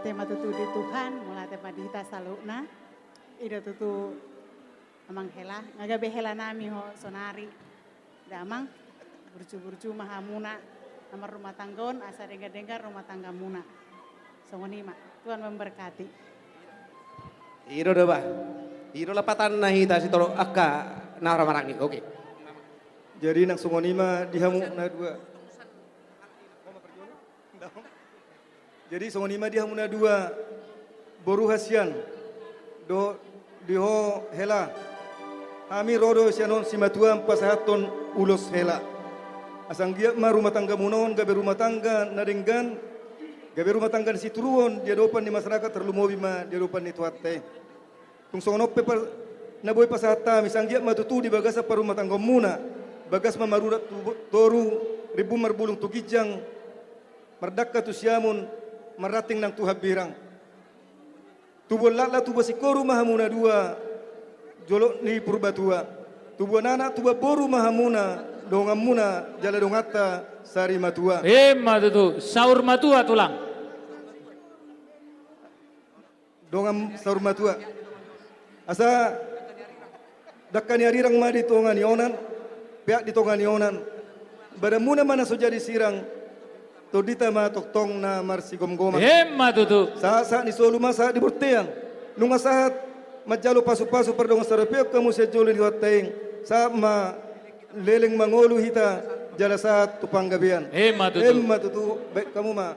tema tutu di Tuhan, mulai tema di hita salukna. Ida tutu amang hela, ngagabe hela nami ho sonari. Damang burcu-burcu mahamuna, nomor rumah tanggon, asa dengar-dengar rumah tangga muna. Songoni mak, Tuhan memberkati. Iro dah bah, iro lepatan na hita si toro akka naramarangin, oke. Jadi nang songonima dihamu na dua. Jadi songonima dihamu na dua. Boru hasian do diho hela. Kami rodo sianon simatuan pasahaton ulos hela. Asang dia ma rumah tangga munon gabe rumah tangga nadenggan gabe rumah tangga di situruon dia dopan di masyarakat terlalu mobi ma dia dopan di tuate. Tung songonope per naboy pasahata misang dia matutu di bagasa par rumah tangga muna. Bagas mamarurat toru ribu marbulung tukijang merdaka tu siamun marating nang tuha birang. Tubuh lala tubuh sikoru mahamuna dua jolok ni purbatua. Tubuh nana tubuh boru mahamuna dongamuna jala dongata sari matua. Matutu saur matua tulang. Dongam saur matua. Asa dakani arirang madi tongani onan pihak di tongani onan. Badamuna mana so jadi sirang todita ma toktong na marsi gom-goma. Matutu Saat ni soluma saat di bortean. Nunga saat majalo pasu-pasu perdong sarapeo kamu sejoli di hoteing. Saat ma leleng mangolu hita jala saat tupang gabian. Matutu Matutu baik kamu ma